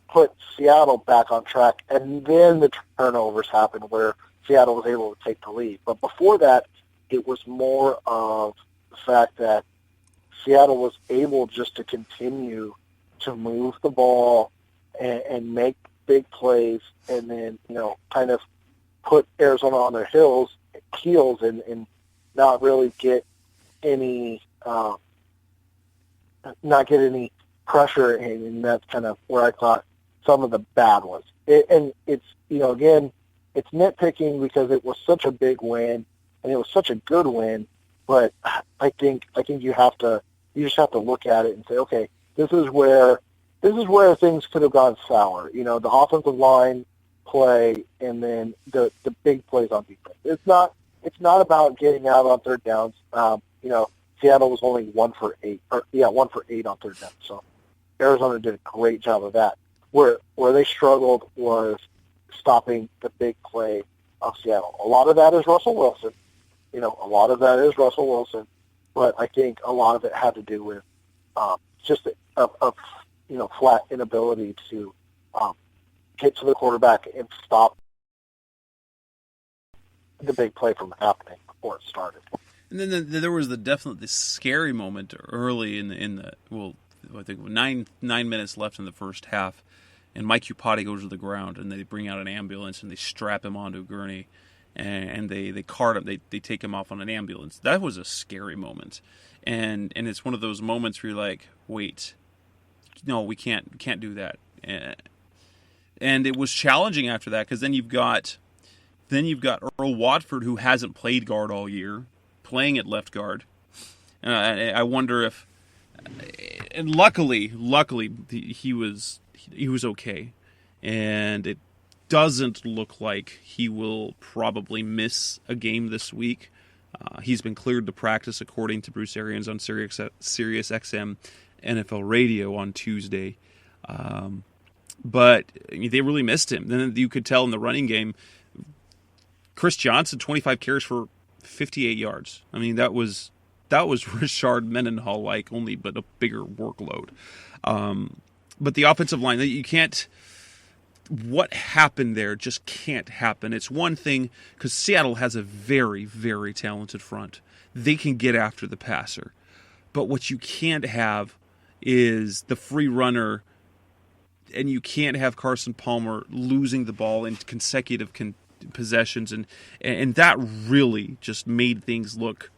put Seattle back on track, and then the turnovers happened where Seattle was able to take the lead. But before that, it was more of the fact that Seattle was able just to continue to move the ball and make big plays, and then kind of put Arizona on their heels and not really get any pressure, and that's kind of where I thought some of the bad was. And it's again, it's nitpicking because it was such a big win and it was such a good win, but I think you just have to look at it and say, okay, this is where things could have gone sour. The offensive line play and then the big plays on defense. It's not about getting out on third downs. Seattle was only 1 for 8 on third down. So Arizona did a great job of that. Where they struggled was stopping the big play of Seattle. A lot of that is Russell Wilson. But I think a lot of it had to do with just a flat inability to get to the quarterback and stop the big play from happening before it started. And then there was the scary moment early in the I think 9 minutes left in the first half, and Mike Upati goes to the ground, and they bring out an ambulance and they strap him onto a gurney, and they cart him. They take him off on an ambulance. That was a scary moment, and it's one of those moments where you're like, wait, no, we can't do that. And it was challenging after that, because then you've got Earl Watford, who hasn't played guard all year, playing at left guard. I wonder if, and luckily he was okay, and it doesn't look like he will probably miss a game this week. He's been cleared to practice, according to Bruce Arians on Sirius XM NFL radio on Tuesday. But they really missed him. Then you could tell in the running game, Chris Johnson, 25 carries for 58 yards. I mean, that was Rashard Mendenhall-like, only but a bigger workload. But the offensive line, you can't. What happened there just can't happen. It's one thing because Seattle has a very, very talented front. They can get after the passer. But what you can't have is the free runner, and you can't have Carson Palmer losing the ball in consecutive possessions, and that really just made things look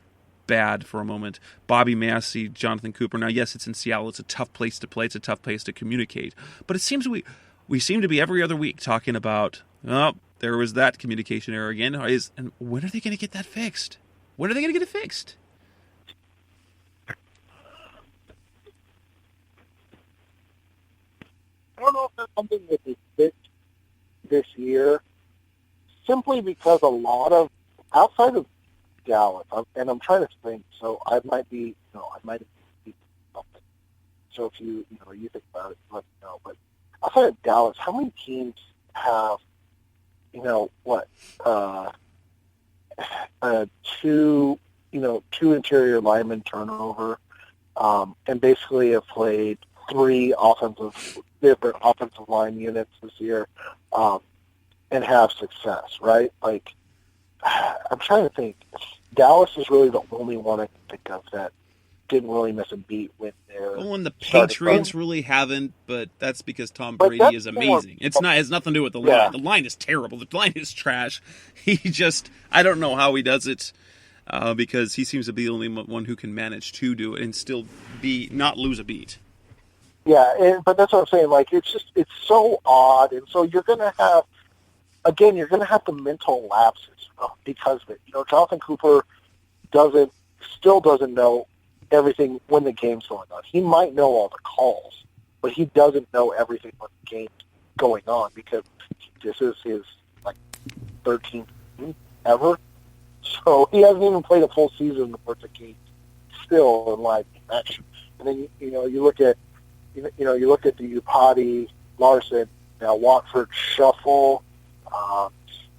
bad for a moment. Bobby Massey, Jonathan Cooper. Now, yes, it's in Seattle. It's a tough place to play. It's a tough place to communicate. But it seems we seem to be every other week talking about, oh, there was that communication error again. And when are they going to get that fixed? When are they going to get it fixed? I don't know if that's something that is fixed this year, simply because a lot of, outside of Dallas, I'm trying to think, so I might be something. So if you think about it, let me know. But outside of Dallas, how many teams have, two interior linemen turnover, and basically have played three different offensive line units this year, and have success, right? Like, I'm trying to think. Dallas is really the only one I can think of that didn't really miss a beat with their. Well, and the Patriots really haven't, but that's because Tom Brady is amazing. It has nothing to do with the line. Yeah. The line is terrible. The line is trash. I don't know how he does it, because he seems to be the only one who can manage to do it and still not lose a beat. Yeah, but that's what I'm saying. Like, it's so odd, and so you're going to have the mental lapses because of it. Jonathan Cooper still doesn't know everything when the game's going on. He might know all the calls, but he doesn't know everything when the game's going on because this is his 13th game ever. So he hasn't even played a full season worth of games still in live action. And then you look at the Upati, Larson, now Watford shuffle.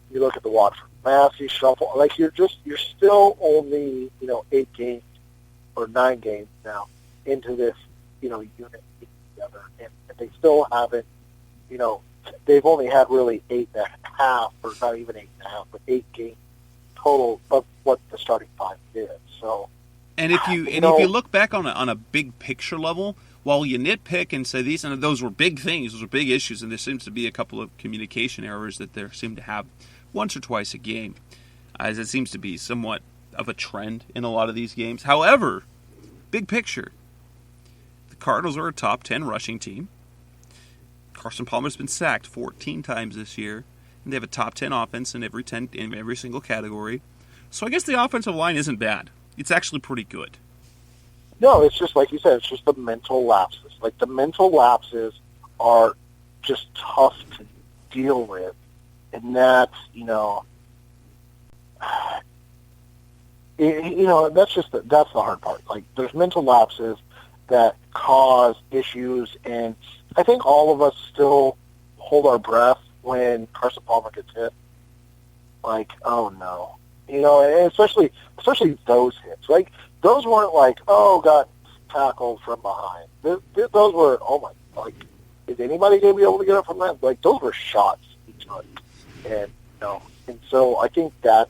You look at the Watford Massey shuffle. Like, you're still only 8 games or 9 games now into this unit together, and they still haven't. They've only had really 8.5, or not even 8.5, but 8 games total of what the starting 5 did. So, and if you look back on a big picture level, while you nitpick and say these and those were big things, those were big issues, and there seems to be a couple of communication errors that there seem to have once or twice a game, as it seems to be somewhat of a trend in a lot of these games. However, big picture, the Cardinals are a top 10 rushing team. Carson Palmer's been sacked 14 times this year, and they have a top 10 offense in every single category. So I guess the offensive line isn't bad. It's actually pretty good. No, it's just like you said. It's just the mental lapses. Like, the mental lapses are just tough to deal with, and that's that's the hard part. Like, there's mental lapses that cause issues, and I think all of us still hold our breath when Carson Palmer gets hit. Like, oh no, and especially those hits. Like, those weren't like, oh, got tackled from behind. Those were, oh my, like, is anybody going to be able to get up from that? Like, those were shots he took, and and so I think that's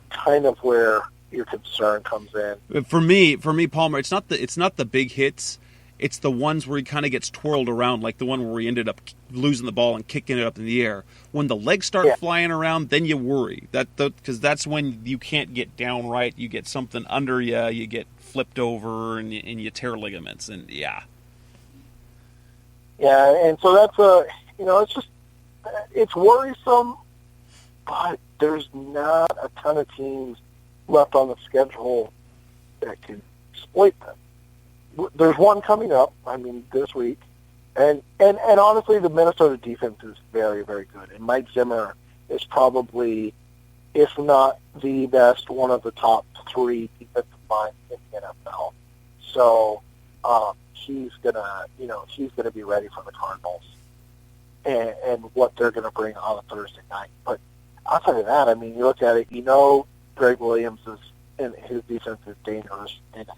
kind of where your concern comes in. For me, Palmer, it's not the big hits. It's the ones where he kind of gets twirled around, like the one where he ended up losing the ball and kicking it up in the air. When the legs start flying around, then you worry because that's when you can't get down right. You get something under you, you get flipped over, and you tear ligaments, and yeah. Yeah, and so that's it's worrisome, but there's not a ton of teams left on the schedule that can exploit them. There's one coming up, this week, and honestly, the Minnesota defense is very, very good. And Mike Zimmer is probably, if not the best, one of the top 3 defensive minds in the NFL. So he's gonna be ready for the Cardinals and what they're gonna bring on a Thursday night. But outside of that, you look at it, Greg Williams and his defense is dangerous and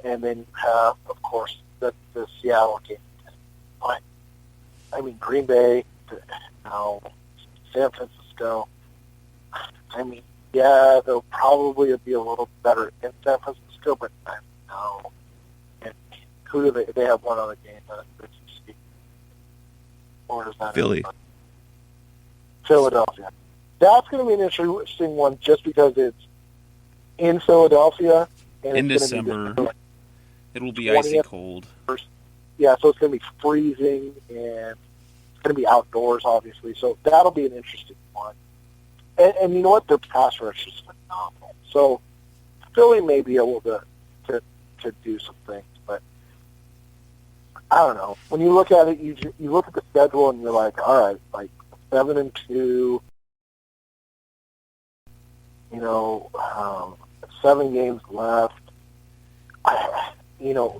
and then you have, of course, the Seattle game. But, Green Bay, now San Francisco, they'll probably be a little better in San Francisco, but no. And who do they have one other game? Or is that Philly. Philadelphia. That's going to be an interesting one just because it's in Philadelphia. And in it's December. Gonna be it will be icy cold. Yeah, so it's going to be freezing, and it's going to be outdoors, obviously. So that'll be an interesting one. And you know what? Their pass rush is phenomenal. So Philly may be able to do some things, but I don't know. When you look at it, you look at the schedule, and you're like, all right, like 7-2, 7 games left.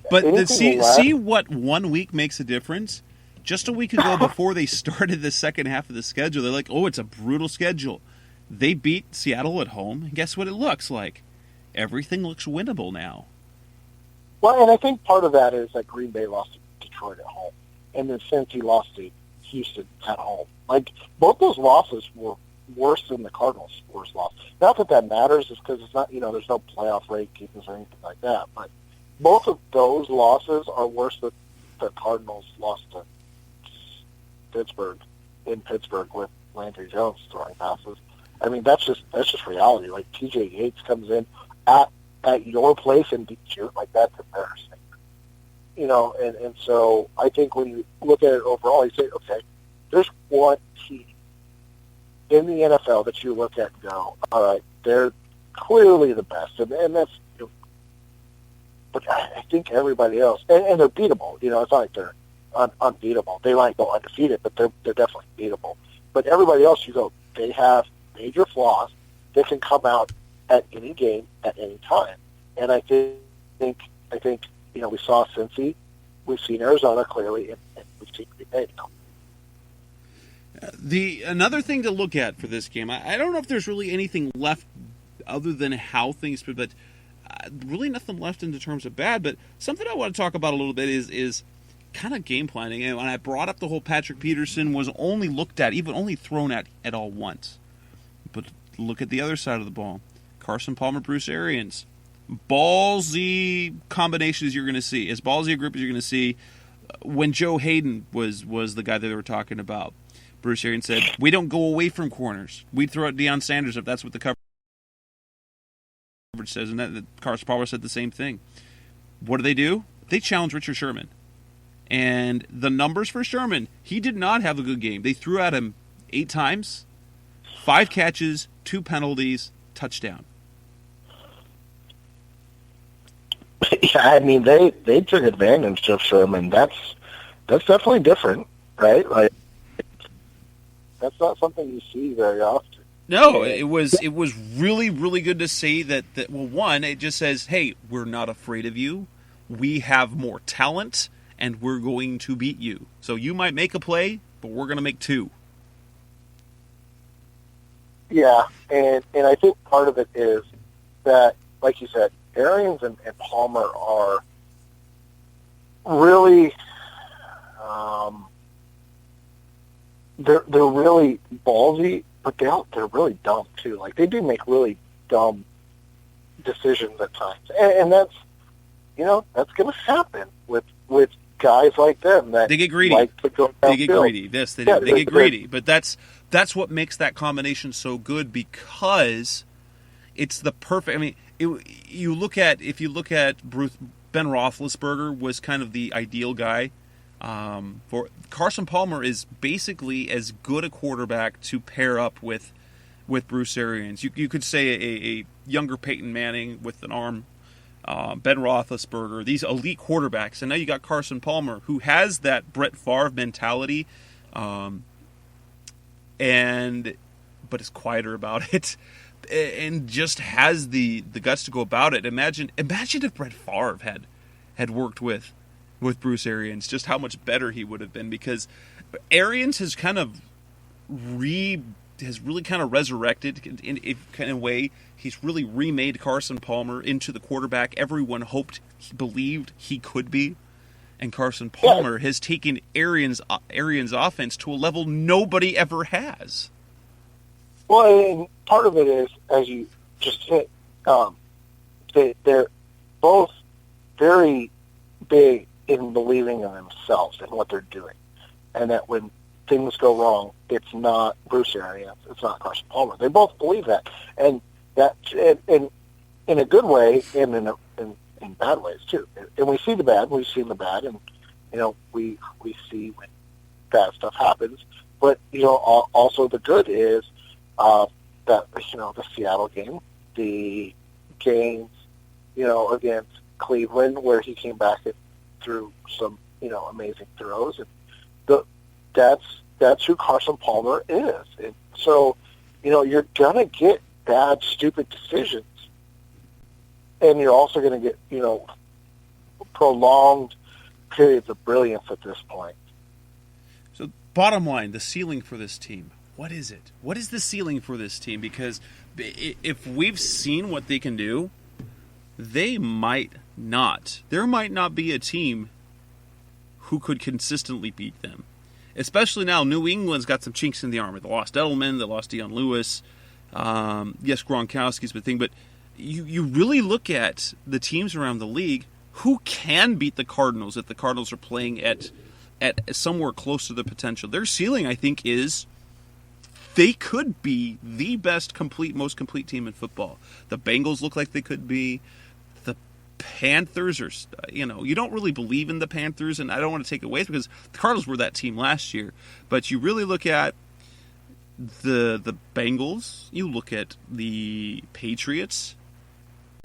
But see what 1 week makes a difference? Just a week ago, before they started the second half of the schedule, they're like, oh, it's a brutal schedule. They beat Seattle at home, and guess what it looks like? Everything looks winnable now. Well, and I think part of that is that Green Bay lost to Detroit at home, and then Cincy lost to Houston at home. Like, both those losses were worse than the Cardinals' worst loss. Not that that matters, is because it's not, there's no playoff rankings or anything like that, but both of those losses are worse than the Cardinals lost to Pittsburgh, in Pittsburgh, with Landry Jones throwing passes. I mean, that's just reality. Like, T.J. Yates comes in at your place and beats you. Like, that's embarrassing. And so I think when you look at it overall, you say, okay, there's one team in the NFL that you look at and go, all right, they're clearly the best. And that's, but I think everybody else, and they're beatable. It's not like they're unbeatable. They might go undefeated, but they're definitely beatable. But everybody else, you go, they have major flaws that can come out at any game at any time. And I think we saw Cincy, we've seen Arizona clearly, and we've seen Green Bay now. Another thing to look at for this game, I don't know if there's really anything left other than how things, but really nothing left in terms of bad. But something I want to talk about a little bit is kind of game planning. And when I brought up the whole Patrick Peterson was only looked at, even only thrown at all once. But look at the other side of the ball. Carson Palmer, Bruce Arians. Ballsy combination as you're going to see. As ballsy a group as you're going to see. When Joe Hayden was the guy that they were talking about, Bruce Arians said, we don't go away from corners. We'd throw at Deion Sanders if that's what the coverage says. And that Carson Palmer said the same thing. What do? They challenge Richard Sherman. And the numbers for Sherman, he did not have a good game. They threw at him 8 times, 5 catches, 2 penalties, touchdown. Yeah, I mean, they took advantage of Sherman. That's definitely different, right? Like, that's not something you see very often. No, it was really, really good to see that well, one, it just says, hey, we're not afraid of you. We have more talent, and we're going to beat you. So you might make a play, but we're going to make 2. Yeah, and I think part of it is that, like you said, Arians and Palmer are really they're really ballsy, but they're really dumb too. Like, they do make really dumb decisions at times, and that's that's going to happen with guys like them that they get greedy. Like to go they get downfield. Greedy. Yes, they do. They get greedy. But that's what makes that combination so good, because it's the perfect. I mean, if you look at Ben Roethlisberger was kind of the ideal guy. For Carson Palmer is basically as good a quarterback to pair up with Bruce Arians. You could say a younger Peyton Manning with an arm, Ben Roethlisberger, these elite quarterbacks, and now you got Carson Palmer, who has that Brett Favre mentality, but is quieter about it, and just has the guts to go about it. Imagine if Brett Favre had worked with Bruce Arians, just how much better he would have been, because Arians has really resurrected in a way. He's really remade Carson Palmer into the quarterback everyone believed he could be, and Carson Palmer has taken Arians' offense to a level nobody ever has. Well, and part of it is, as you just said, they're both very big in believing in themselves and what they're doing, and that when things go wrong, it's not Bruce Arians, it's not Carson Palmer. They both believe that, and that in a good way and in bad ways too. And we see the bad, we've seen the bad, and we see when bad stuff happens. But also the good is that the Seattle game, the games against Cleveland where he came back and threw some amazing throws, and that's who Carson Palmer is. And so you're gonna get bad, stupid decisions, and you're also gonna get prolonged periods of brilliance at this point. So bottom line, the ceiling for this team, what is it? What is the ceiling for this team? Because if we've seen what they can do, they might not. There might not be a team who could consistently beat them. Especially now, New England's got some chinks in the armor. They lost Edelman, they lost Dion Lewis. Yes, Gronkowski's the thing, but you really look at the teams around the league, who can beat the Cardinals if the Cardinals are playing at somewhere close to the potential. Their ceiling, I think, is they could be the best, most complete team in football. The Bengals look like they could be. The Panthers are, you don't really believe in the Panthers, and I don't want to take it away because the Cardinals were that team last year. But you really look at the Bengals, you look at the Patriots,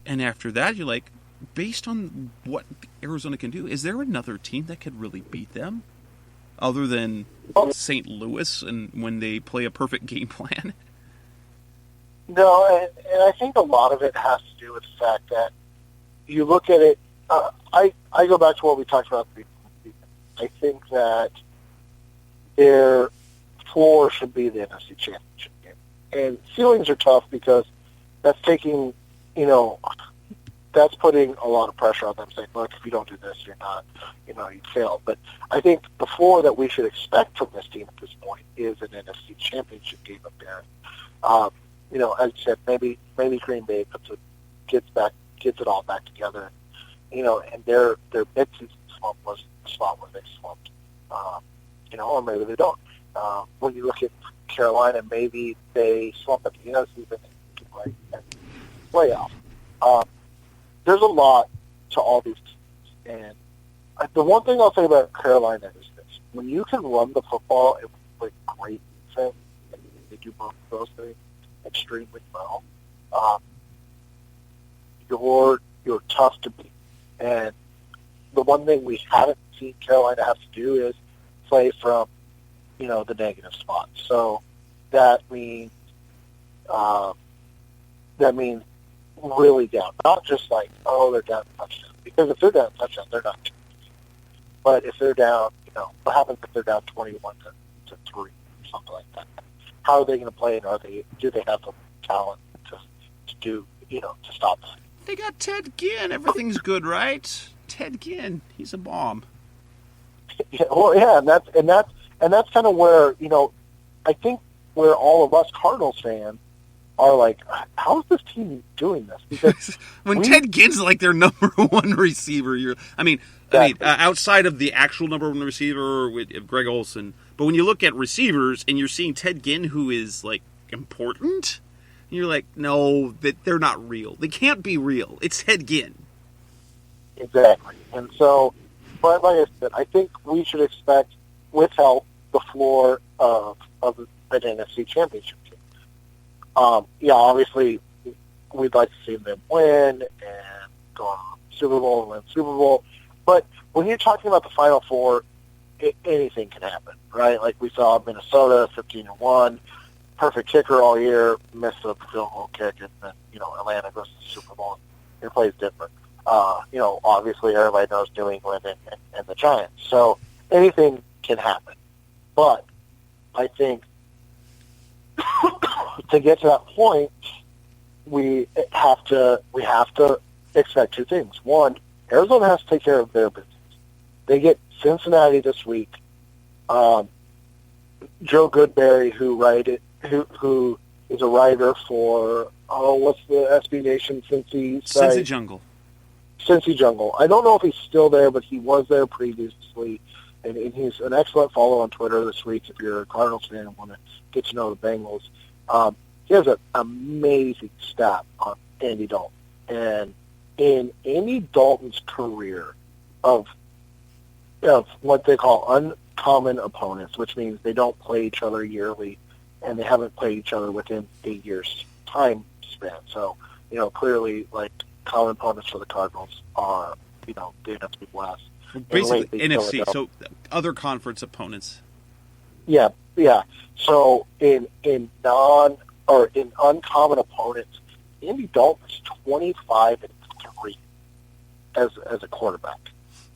and after that, you're like, based on what Arizona can do, is there another team that could really beat them other than St. Louis and when they play a perfect game plan? No, and I think a lot of it has to do with the fact that you look at it, I go back to what we talked about. I think that their floor should be the NFC Championship game. And ceilings are tough because that's taking, that's putting a lot of pressure on them, saying, look, if you don't do this, you're not, you fail. But I think the floor that we should expect from this team at this point is an NFC Championship game appearance. As you said, maybe Green Bay gets it all back together, and their mid-season slump was the spot where they slumped, or maybe they don't. When you look at Carolina, maybe they slump at the end of the season and play at playoff. There's a lot to all these teams, and the one thing I'll say about Carolina is this: when you can run the football and play great defense, and they do both of those things extremely well, you're tough to beat. And the one thing we haven't seen Carolina have to do is play from, the negative spot. So that means really down. Not just like, they're down a touchdown. Because if they're down a touchdown, they're not. But if they're down, what happens if they're down 21 to 3 or something like that? How are they going to play, and do they have the talent to do, to stop that? They got Ted Ginn. Everything's good, right? Ted Ginn, he's a bomb. Yeah, and that's kind of where I think where all of us Cardinals fans are like, how is this team doing this? Because when Ted Ginn's like their number one receiver, outside of the actual number one receiver with Greg Olsen, but when you look at receivers and you're seeing Ted Ginn, who is like important, you're like, no, that they're not real. They can't be real. It's Ted Ginn. Exactly. And so, but like I said, I think we should expect, with help, the floor of an NFC Championship team. Obviously, we'd like to see them win and go on Super Bowl and win Super Bowl. But when you're talking about the Final Four, anything can happen, right? Like we saw Minnesota 15-1, perfect kicker all year, missed a field goal kick, and then Atlanta goes to the Super Bowl and plays different. Obviously everybody knows New England and the Giants, so anything can happen. But I think to get to that point, we have to expect two things. One, Arizona has to take care of their business. They get Cincinnati this week. Joe Goodberry, who is a writer for what's the SB Nation Cincy site? Cincy Jungle. I don't know if he's still there, but he was there previously, and he's an excellent follow on Twitter this week if you're a Cardinals fan and want to get to know the Bengals. He has an amazing stat on Andy Dalton. And in Andy Dalton's career of what they call uncommon opponents, which means they don't play each other yearly and they haven't played each other within 8 years time span. So, clearly, like, common opponents for the Cardinals are, the NFC West. Basically, NFC, so other conference opponents. Yeah. So in uncommon opponents, Andy Dalton is 25-3 as a quarterback.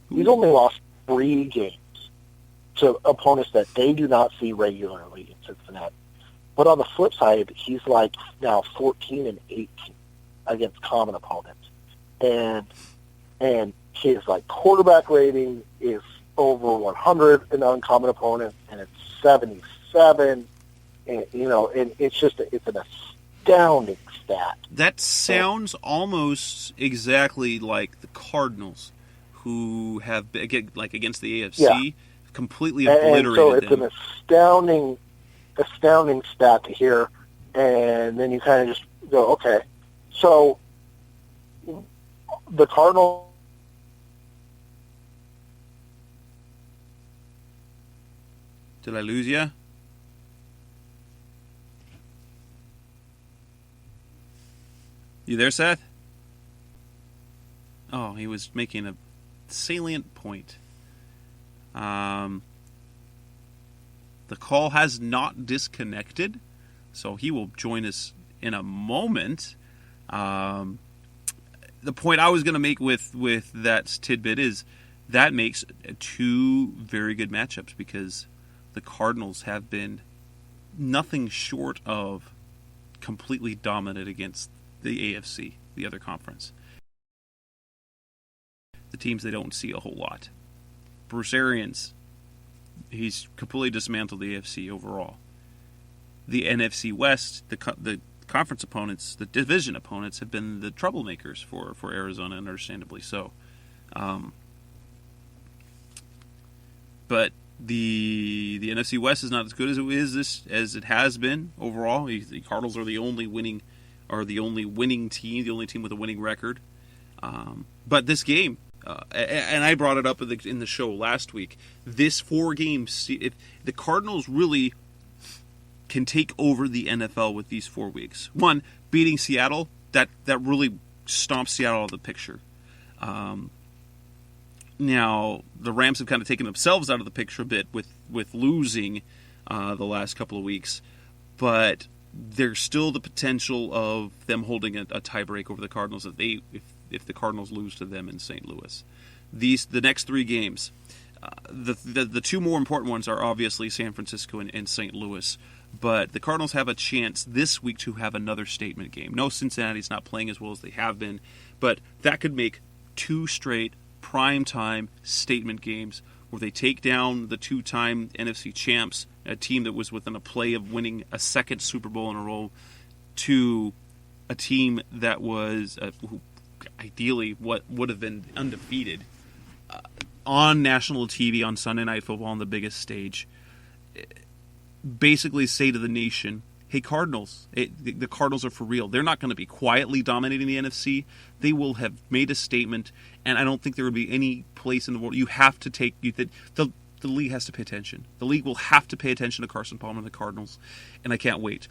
He's only lost 3 games to opponents that they do not see regularly in Cincinnati. But on the flip side, he's like now 14-18 against common opponents, and his like quarterback rating is over 100 in uncommon opponents, and it's 77. And and it's an astounding stat. That sounds almost exactly like the Cardinals, who have against the AFC, completely obliterated and so it's them. an astounding stat to hear, and then you kind of just go, okay, so the Cardinals. Did I lose you? You there, Seth? Oh, he was making a salient point. The call has not disconnected, so he will join us in a moment. The point I was going to make with that tidbit is that makes 2 very good matchups, because the Cardinals have been nothing short of completely dominant against the AFC, the other conference. The teams they don't see a whole lot. Bruce Arians, he's completely dismantled the AFC overall. The NFC West, the conference opponents, the division opponents, have been the troublemakers for Arizona, and understandably so. But the NFC West is not as good as it has been overall. The Cardinals are the only winning team, the only team with a winning record. But this game, and I brought it up in the show last week, this 4 games, if the Cardinals really can take over the NFL with these 4 weeks. One, beating Seattle, that really stomps Seattle out of the picture. Now, the Rams have kind of taken themselves out of the picture a bit with losing the last couple of weeks, but there's still the potential of them holding a tiebreak over the Cardinals if the Cardinals lose to them in St. Louis. The next 3 games, the 2 more important ones are obviously San Francisco and St. Louis, but the Cardinals have a chance this week to have another statement game. No, Cincinnati's not playing as well as they have been, but that could make 2 straight prime-time statement games where they take down the 2-time NFC champs, a team that was within a play of winning a 2nd Super Bowl in a row, to a team that was who ideally what would have been undefeated on national TV on Sunday Night Football on the biggest stage. Basically say to the nation, hey, Cardinals, the Cardinals are for real. They're not going to be quietly dominating the NFC. They will have made a statement, and I don't think there would be any place in the world. You have to take the league has to pay attention. The league will have to pay attention to Carson Palmer and the Cardinals, and I can't wait.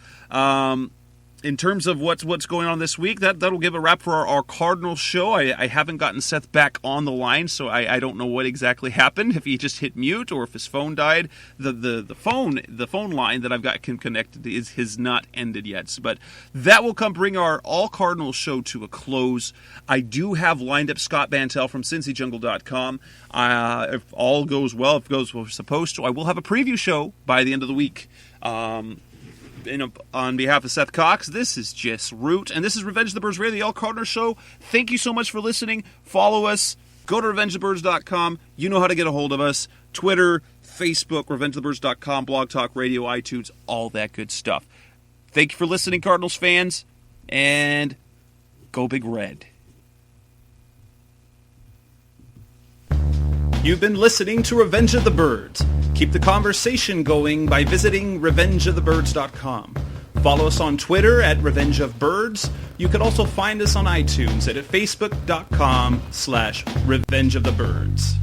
In terms of what's going on this week, that'll give a wrap for our Cardinals show. I haven't gotten Seth back on the line, so I don't know what exactly happened. If he just hit mute or if his phone died, the phone line that I've got connected has not ended yet. But that will come bring our All Cardinals show to a close. I do have lined up Scott Bantel from CincyJungle.com. If all goes well, if it goes well we're supposed to, I will have a preview show by the end of the week. On behalf of Seth Cox, this is Jess Root, and this is Revenge of the Birds Radio, the All-Cardinals show. Thank you so much for listening. Follow us. Go to RevengeTheBirds.com. You know how to get a hold of us. Twitter, Facebook, RevengeTheBirds.com, Blog Talk Radio, iTunes, all that good stuff. Thank you for listening, Cardinals fans, and go Big Red. You've been listening to Revenge of the Birds. Keep the conversation going by visiting revengeofthebirds.com. Follow us on Twitter at Revenge of Birds. You can also find us on iTunes at facebook.com/Revenge of the Birds.